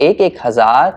1,000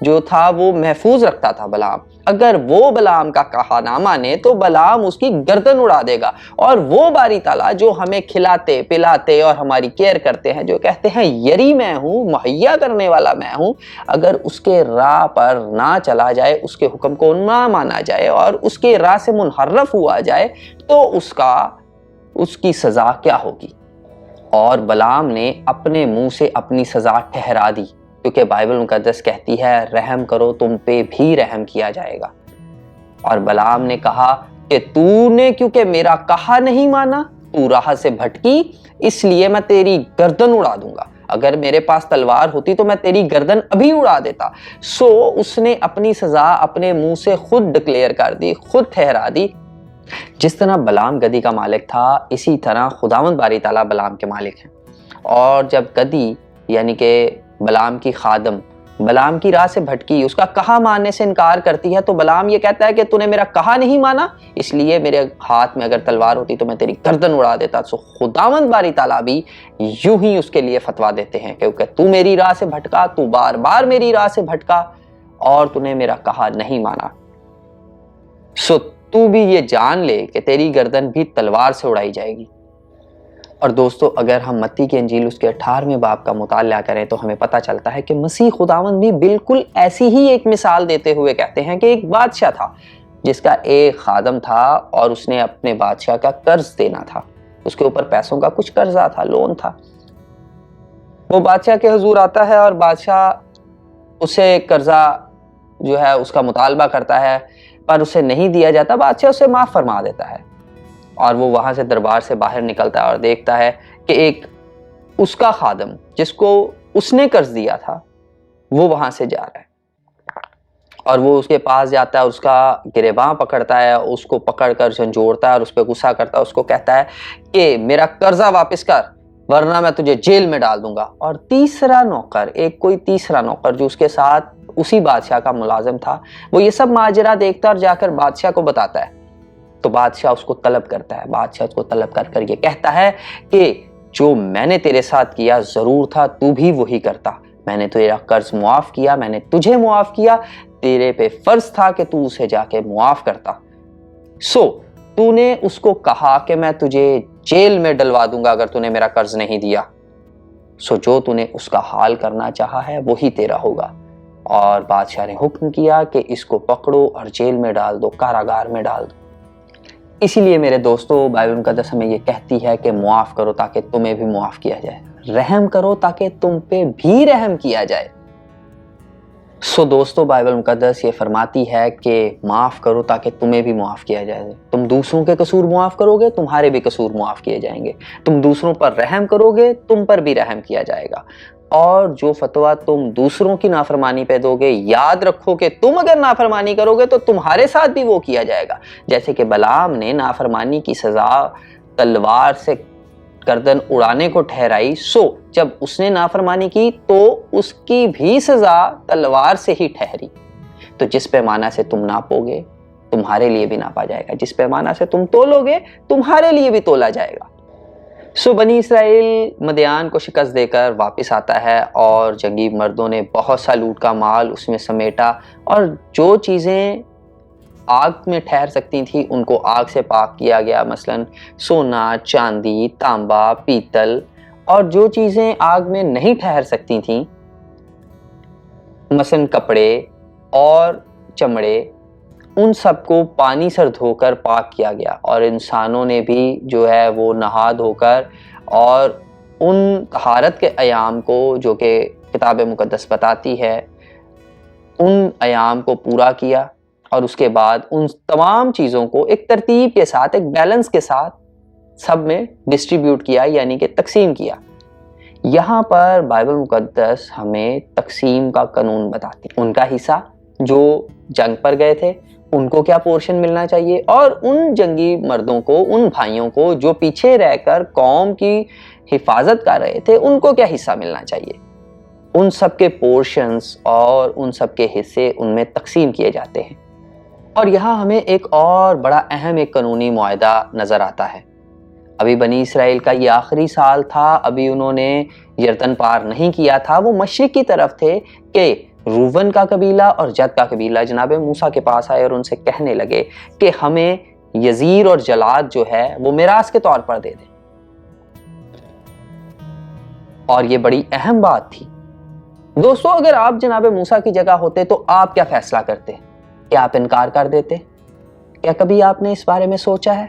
جو تھا وہ محفوظ رکھتا تھا بلعام. اگر وہ بلعام کا کہا نہ مانے تو بلعام اس کی گردن اڑا دے گا. اور وہ باری تعالیٰ جو ہمیں کھلاتے پلاتے اور ہماری کیئر کرتے ہیں، جو کہتے ہیں یری میں ہوں، مہیا کرنے والا میں ہوں، اگر اس کے راہ پر نہ چلا جائے، اس کے حکم کو نہ مانا جائے اور اس کے راہ سے منحرف ہوا جائے تو اس کی سزا کیا ہوگی. اور بلعام نے اپنے منہ سے اپنی سزا ٹھہرا دی، کیونکہ بائبل مقدس کہتی ہے رحم کرو تم پہ بھی رحم کیا جائے گا. اور بلعام نے کہا کہ تو نے کیونکہ میرا کہا نہیں مانا، تو راہ سے بھٹکی، اس لیے میں تیری گردن اڑا دوں گا. اگر میرے پاس تلوار ہوتی تو میں تیری گردن ابھی اڑا دیتا. سو اس نے اپنی سزا اپنے منہ سے خود ڈکلیئر کر دی، خود ٹھہرا دی. جس طرح بلعام گدھی کا مالک تھا، اسی طرح خداوند باری تعالیٰ بلعام کے مالک ہیں. اور جب گدھی یعنی کہ بلعام کی خادم بلعام کی راہ سے بھٹکی، اس کا کہا ماننے سے انکار کرتی ہے، تو بلعام یہ کہتا ہے کہ تو نے میرا کہا نہیں مانا، اس لیے میرے ہاتھ میں اگر تلوار ہوتی تو میں تیری گردن اڑا دیتا. سو خداوند باری تعالیٰ بھی یوں ہی اس کے لیے فتویٰ دیتے ہیں کیونکہ تو میری راہ سے بھٹکا، تو بار بار میری راہ سے بھٹکا اور تو نے میرا کہا نہیں مانا. سو تو بھی یہ جان لے کہ تیری گردن بھی تلوار سے اڑائی جائے گی. اور دوستو، اگر ہم متی کی انجیل اس کے 18ویں باب کا مطالعہ کریں تو ہمیں پتہ چلتا ہے کہ مسیح خداوند بھی بالکل ایسی ہی ایک مثال دیتے ہوئے کہتے ہیں کہ ایک بادشاہ تھا جس کا ایک خادم تھا اور اس نے اپنے بادشاہ کا قرض دینا تھا. اس کے اوپر پیسوں کا کچھ قرضہ تھا، لون تھا. وہ بادشاہ کے حضور آتا ہے اور بادشاہ اسے قرضہ جو ہے اس کا مطالبہ کرتا ہے، پر اسے نہیں دیا جاتا. بادشاہ اسے معاف فرما دیتا ہے اور وہ وہاں سے دربار سے باہر نکلتا ہے اور دیکھتا ہے کہ ایک اس کا خادم جس کو اس نے قرض دیا تھا وہ وہاں سے جا رہا ہے. اور وہ اس کے پاس جاتا ہے، اس کا گریباں پکڑتا ہے، اس کو پکڑ کر جھنجھوڑتا ہے اور اس پہ غصہ کرتا ہے. اس کو کہتا ہے کہ میرا قرضہ واپس کر ورنہ میں تجھے جیل میں ڈال دوں گا. اور تیسرا نوکر جو اس کے ساتھ اسی بادشاہ کا ملازم تھا، وہ یہ سب ماجرا دیکھتا اور جا کر بادشاہ کو بتاتا ہے. تو بادشاہ اس کو طلب کرتا ہے. بادشاہ اس کو طلب کر یہ کہتا ہے کہ جو میں نے تیرے ساتھ کیا ضرور تھا تو بھی وہی کرتا. میں نے تیرا قرض معاف کیا، میں نے تجھے معاف کیا، تیرے پہ فرض تھا کہ تو اسے جا کے معاف کرتا. سو تو نے اس کو کہا کہ میں تجھے جیل میں ڈلوا دوں گا اگر تو نے میرا قرض نہیں دیا. سو جو تو نے اس کا حال کرنا چاہا ہے وہی تیرا ہوگا. اور بادشاہ نے حکم کیا کہ اس کو پکڑو اور جیل میں ڈال دو، کاراگار میں ڈال دو. اسی لیے میرے دوستو، بائبل مقدس ہمیں یہ کہتی ہے کہ معاف کرو تاکہ تمہیں بھی معاف کیا جائے، رحم کرو تاکہ تم پہ بھی رحم کیا جائے. سو دوستو، بائبل مقدس یہ فرماتی ہے کہ معاف کرو تاکہ تمہیں بھی معاف کیا جائے. تم دوسروں کے قصور معاف کرو گے، تمہارے بھی قصور معاف کیے جائیں گے. تم دوسروں پر رحم کرو گے، تم پر بھی رحم کیا جائے گا. اور جو فتویٰ تم دوسروں کی نافرمانی پہ دو گے، یاد رکھو کہ تم اگر نافرمانی کرو گے تو تمہارے ساتھ بھی وہ کیا جائے گا. جیسے کہ بلعام نے نافرمانی کی سزا تلوار سے گردن اڑانے کو ٹھہرائی، سو جب اس نے نافرمانی کی تو اس کی بھی سزا تلوار سے ہی ٹھہری. تو جس پیمانہ سے تم ناپو گے تمہارے لیے بھی ناپا جائے گا، جس پیمانہ سے تم تولو گے تمہارے لیے بھی تولا جائے گا. سو بنی اسرائیل مدیان کو شکست دے کر واپس آتا ہے اور جنگی مردوں نے بہت سا لوٹ کا مال اس میں سمیٹا، اور جو چیزیں آگ میں ٹھہر سکتی تھیں ان کو آگ سے پاک کیا گیا. مثلا سونا، چاندی، تانبا، پیتل. اور جو چیزیں آگ میں نہیں ٹھہر سکتی تھیں مثلا کپڑے اور چمڑے، ان سب کو پانی سے دھو کر پاک کیا گیا. اور انسانوں نے بھی جو ہے وہ نہا دھو کر اور ان طہارت کے ایام کو جو کہ کتاب مقدس بتاتی ہے ان ایام کو پورا کیا. اور اس کے بعد ان تمام چیزوں کو ایک ترتیب کے ساتھ، ایک بیلنس کے ساتھ سب میں ڈسٹریبیوٹ کیا، یعنی کہ تقسیم کیا. یہاں پر بائبل مقدس ہمیں تقسیم کا قانون بتاتی. ان کا حصہ جو جنگ پر گئے تھے ان کو کیا پورشن ملنا چاہیے، اور ان جنگی مردوں کو، ان بھائیوں کو جو پیچھے رہ کر قوم کی حفاظت کر رہے تھے ان کو کیا حصہ ملنا چاہیے. ان سب کے پورشنز اور ان سب کے حصے ان میں تقسیم کیے جاتے ہیں. اور یہاں ہمیں ایک اور بڑا اہم ایک قانونی معاہدہ نظر آتا ہے. ابھی بنی اسرائیل کا یہ آخری سال تھا، ابھی انہوں نے یردن پار نہیں کیا تھا، وہ مشرق کی طرف تھے کہ روبن کا قبیلہ اور جد کا قبیلہ جناب موسیٰ کے پاس آئے اور ان سے کہنے لگے کہ ہمیں یزیر اور جلاد جو ہے وہ میراث کے طور پر دے دیں. اور یہ بڑی اہم بات تھی. دوستو اگر آپ جناب موسیٰ کی جگہ ہوتے تو آپ کیا فیصلہ کرتے؟ کیا آپ انکار کر دیتے؟ کیا کبھی آپ نے اس بارے میں سوچا ہے؟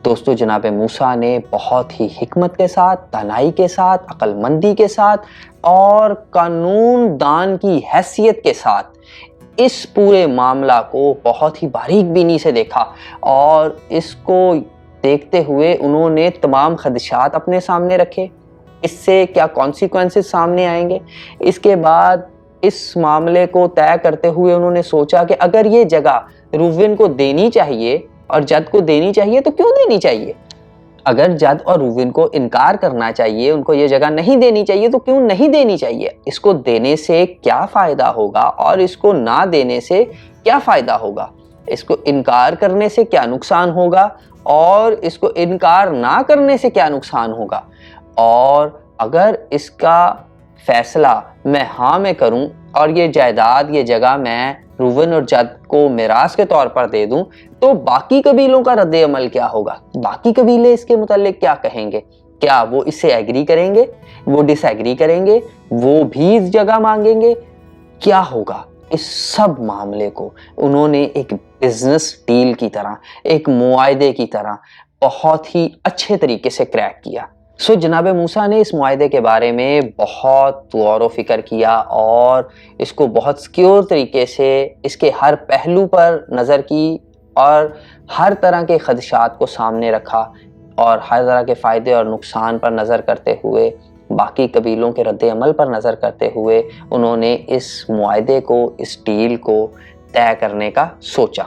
دوستو جناب موسیٰ نے بہت ہی حکمت کے ساتھ، دانائی کے ساتھ، عقل مندی کے ساتھ اور قانون دان کی حیثیت کے ساتھ اس پورے معاملہ کو بہت ہی باریک بینی سے دیکھا، اور اس کو دیکھتے ہوئے انہوں نے تمام خدشات اپنے سامنے رکھے. اس سے کیا کانسیکوینسز سامنے آئیں گے. اس کے بعد اس معاملے کو طے کرتے ہوئے انہوں نے سوچا کہ اگر یہ جگہ روبن کو دینی چاہیے اور جد کو دینی چاہیے تو کیوں دینی چاہیے؟ اگر جد اور روبن کو انکار کرنا چاہیے، ان کو یہ جگہ نہیں دینی چاہیے تو کیوں نہیں دینی چاہیے؟ اس کو دینے سے کیا فائدہ ہوگا اور اس کو نہ دینے سے کیا فائدہ ہوگا؟ اس کو انکار کرنے سے کیا نقصان ہوگا اور اس کو انکار نہ کرنے سے کیا نقصان ہوگا؟ اور اگر اس کا فیصلہ میں ہاں میں کروں اور یہ جائیداد، یہ جگہ میں روبن اور جد کو میراث کے طور پر دے دوں تو باقی قبیلوں کا رد عمل کیا ہوگا؟ باقی قبیلے اس کے متعلق کیا کہیں گے؟ کیا وہ اس سے ایگری کریں گے؟ وہ ڈس ایگری کریں گے؟ وہ بھی اس جگہ مانگیں گے؟ کیا ہوگا؟ اس سب معاملے کو انہوں نے ایک بزنس ڈیل کی طرح، ایک معاہدے کی طرح بہت ہی اچھے طریقے سے کریک کیا. جناب موسیٰ نے اس معاہدے کے بارے میں بہت غور و فکر کیا اور اس کو بہت سیکیور طریقے سے اس کے ہر پہلو پر نظر کی اور ہر طرح کے خدشات کو سامنے رکھا اور ہر طرح کے فائدے اور نقصان پر نظر کرتے ہوئے، باقی قبیلوں کے رد عمل پر نظر کرتے ہوئے انہوں نے اس معاہدے کو، اس ڈیل کو طے کرنے کا سوچا.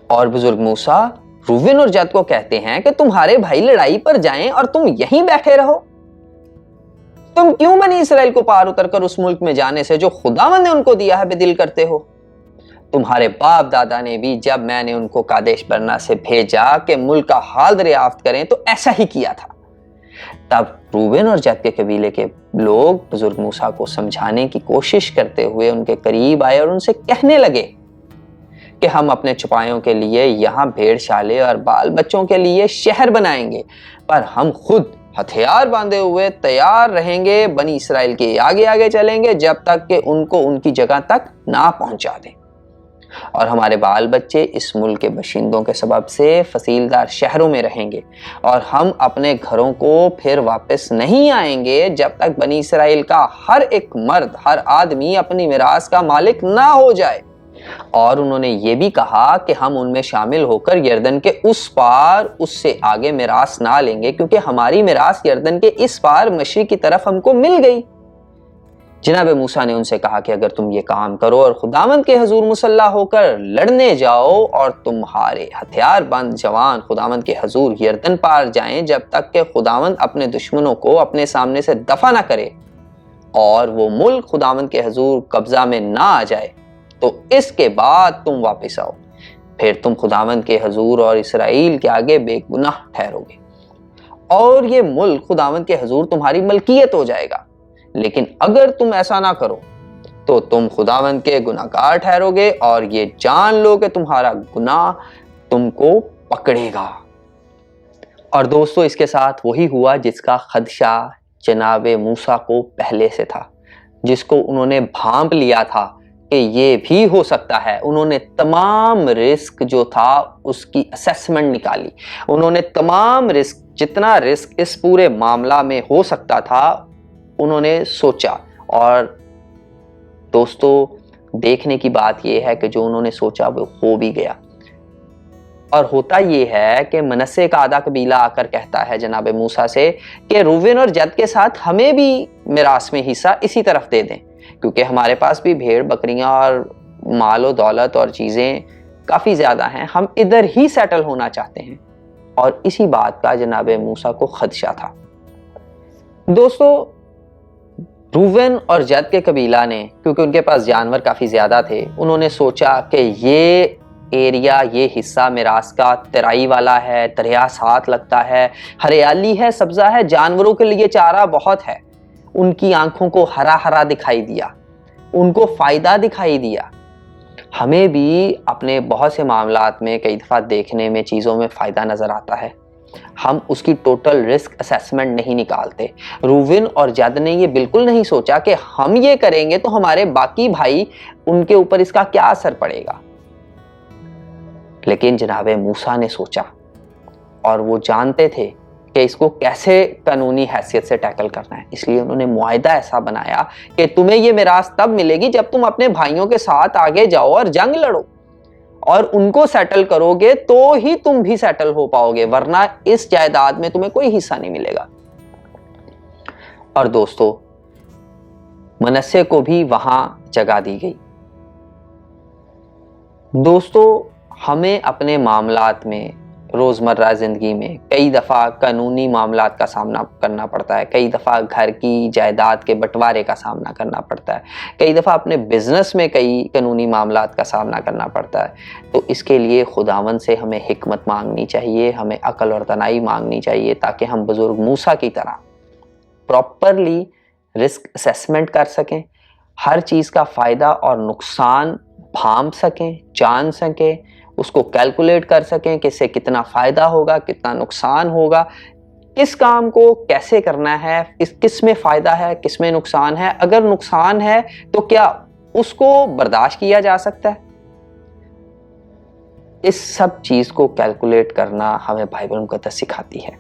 اور بزرگ موسیٰ روبن اور جد کو کہتے ہیں کہ تمہارے بھائی لڑائی پر جائیں اور تم یہیں بیٹھے رہو. تم کیوں بنی اسرائیل کو پار اتر کر اس ملک میں جانے سے جو خداوند نے ان کو دیا ہے بے دل کرتے ہو؟ تمہارے باپ دادا نے بھی جب میں نے ان کو کادش برنا سے بھیجا کہ ملک کا حال دریافت کریں تو ایسا ہی کیا تھا. تب روبن اور جد کے قبیلے کے لوگ بزرگ موسیٰ کو سمجھانے کی کوشش کرتے ہوئے ان کے قریب آئے اور ان سے کہنے لگے کہ ہم اپنے چپایوں کے لیے یہاں بھیڑ شالے اور بال بچوں کے لیے شہر بنائیں گے، پر ہم خود ہتھیار باندھے ہوئے تیار رہیں گے، بنی اسرائیل کے آگے آگے چلیں گے جب تک کہ ان کو ان کی جگہ تک نہ پہنچا دیں، اور ہمارے بال بچے اس ملک کے باشندوں کے سبب سے فصیلدار شہروں میں رہیں گے، اور ہم اپنے گھروں کو پھر واپس نہیں آئیں گے جب تک بنی اسرائیل کا ہر ایک مرد، ہر آدمی اپنی میراث کا مالک نہ ہو جائے. اور انہوں نے یہ بھی کہا کہ ہم ان میں شامل ہو کر یردن کے اس پار اس سے آگے میراث نہ لیں گے، کیونکہ ہماری میراث یردن کے اس پار مشرق کی طرف ہم کو مل گئی. جناب موسیٰ نے ان سے کہا کہ اگر تم یہ کام کرو اور خداوند کے حضور مسلح ہو کر لڑنے جاؤ اور تمہارے ہتھیار بند جوان خداوند کے حضور یردن پار جائیں جب تک کہ خداوند اپنے دشمنوں کو اپنے سامنے سے دفع نہ کرے اور وہ ملک خداوند کے حضور قبضہ میں نہ آ جائے، تو اس کے بعد تم واپس آؤ، پھر تم خداوند کے حضور اور اسرائیل کے آگے بے گناہ ٹھہرو گے، اور یہ ملک خداوند کے حضور تمہاری ملکیت ہو جائے گا. لیکن اگر تم ایسا نہ کرو تو تم خداوند کے گناہگار ٹھہرو گے، اور یہ جان لو کہ تمہارا گناہ تم کو پکڑے گا. اور دوستو اس کے ساتھ وہی ہوا جس کا خدشہ جناب موسیٰ کو پہلے سے تھا، جس کو انہوں نے بھانپ لیا تھا کہ یہ بھی ہو سکتا ہے. انہوں نے تمام رسک جو تھا اس کی اسیسمنٹ نکالی، انہوں نے تمام رسک، جتنا رسک اس پورے معاملہ میں ہو سکتا تھا انہوں نے سوچا. اور دوستو دیکھنے کی بات یہ ہے کہ جو انہوں نے سوچا وہ ہو بھی گیا. اور ہوتا یہ ہے کہ منسے کا آدھا قبیلہ آ کر کہتا ہے جناب موسیٰ سے کہ روبن اور جد کے ساتھ ہمیں بھی میراث میں حصہ اسی طرف دے دیں، کیونکہ ہمارے پاس بھی بھیڑ بکریاں اور مال و دولت اور چیزیں کافی زیادہ ہیں، ہم ادھر ہی سیٹل ہونا چاہتے ہیں. اور اسی بات کا جناب موسیٰ کو خدشہ تھا. دوستو روبن اور جد کے قبیلہ نے، کیونکہ ان کے پاس جانور کافی زیادہ تھے، انہوں نے سوچا کہ یہ ایریا، یہ حصہ میراث کا ترائی والا ہے، دریا ساتھ لگتا ہے، ہریالی ہے، سبزہ ہے، جانوروں کے لیے چارہ بہت ہے. ان کی آنکھوں کو ہرا ہرا دکھائی دیا. ان کو فائدہ دکھائی دیا. ہمیں بھی اپنے بہت سے معاملات میں کئی دفعہ دیکھنے میں چیزوں میں فائدہ نظر آتا ہے, ہم اس کی ٹوٹل رسک اسیسمنٹ نہیں نکالتے. روون اور جد نے یہ بالکل نہیں سوچا کہ ہم یہ کریں گے تو ہمارے باقی بھائی ان کے اوپر اس کا کیا اثر پڑے گا, لیکن جناب موسیٰ نے سوچا اور وہ جانتے تھے کہ اس کو کیسے قانونی حیثیت سے ٹیکل کرنا ہے. اس لیے انہوں نے معاہدہ ایسا بنایا کہ تمہیں یہ میراث تب ملے گی جب تم اپنے بھائیوں کے ساتھ آگے جاؤ اور جنگ لڑو اور ان کو سیٹل کرو گے تو ہی تم بھی سیٹل ہو پاؤ گے, ورنہ اس جائیداد میں تمہیں کوئی حصہ نہیں ملے گا. اور دوستو, منسے کو بھی وہاں جگہ دی گئی. دوستو, ہمیں اپنے معاملات میں, روزمرہ زندگی میں کئی دفعہ قانونی معاملات کا سامنا کرنا پڑتا ہے, کئی دفعہ گھر کی جائیداد کے بٹوارے کا سامنا کرنا پڑتا ہے, کئی دفعہ اپنے بزنس میں کئی قانونی معاملات کا سامنا کرنا پڑتا ہے. تو اس کے لیے خداوند سے ہمیں حکمت مانگنی چاہیے, ہمیں عقل اور دانائی مانگنی چاہیے, تاکہ ہم بزرگ موسیٰ کی طرح پراپرلی رسک اسیسمنٹ کر سکیں, ہر چیز کا فائدہ اور نقصان بھانپ سکیں, جان سکیں, اس کو کیلکولیٹ کر سکیں کہ اس سے کتنا فائدہ ہوگا, کتنا نقصان ہوگا, کس کام کو کیسے کرنا ہے, کس میں فائدہ ہے, کس میں نقصان ہے, اگر نقصان ہے تو کیا اس کو برداشت کیا جا سکتا ہے. اس سب چیز کو کیلکولیٹ کرنا ہمیں بائبل مقدس سکھاتی ہے.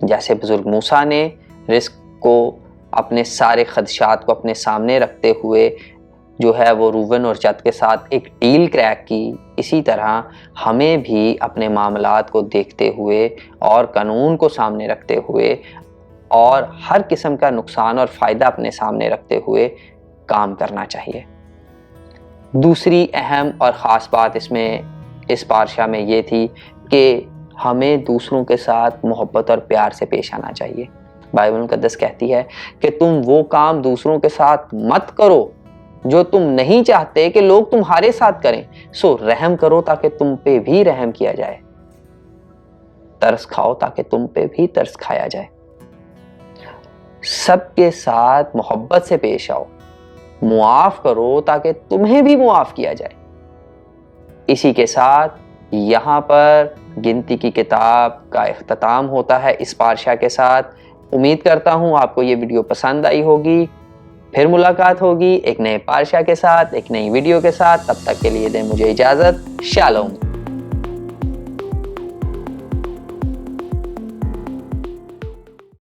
جیسے بزرگ موسیٰ نے رسک کو, اپنے سارے خدشات کو اپنے سامنے رکھتے ہوئے جو ہے وہ روون اور جد کے ساتھ ایک ڈیل کریک کی, اسی طرح ہمیں بھی اپنے معاملات کو دیکھتے ہوئے اور قانون کو سامنے رکھتے ہوئے اور ہر قسم کا نقصان اور فائدہ اپنے سامنے رکھتے ہوئے کام کرنا چاہیے. دوسری اہم اور خاص بات اس پارشہ میں یہ تھی کہ ہمیں دوسروں کے ساتھ محبت اور پیار سے پیش آنا چاہیے. بائبل مقدس کہتی ہے کہ تم وہ کام دوسروں کے ساتھ مت کرو جو تم نہیں چاہتے کہ لوگ تمہارے ساتھ کریں, سو رحم کرو تاکہ تم پہ بھی رحم کیا جائے, ترس کھاؤ تاکہ تم پہ بھی ترس کھایا جائے. سب کے ساتھ محبت سے پیش آؤ, معاف کرو تاکہ تمہیں بھی معاف کیا جائے. اسی کے ساتھ یہاں پر گنتی کی کتاب کا اختتام ہوتا ہے اس پارشہ کے ساتھ. امید کرتا ہوں آپ کو یہ ویڈیو پسند آئی ہوگی. پھر ملاقات ہوگی ایک نئے پارشہ کے ساتھ, ایک نئی ویڈیو کے ساتھ. تب تک کے لیے دیں مجھے اجازت. شالوم.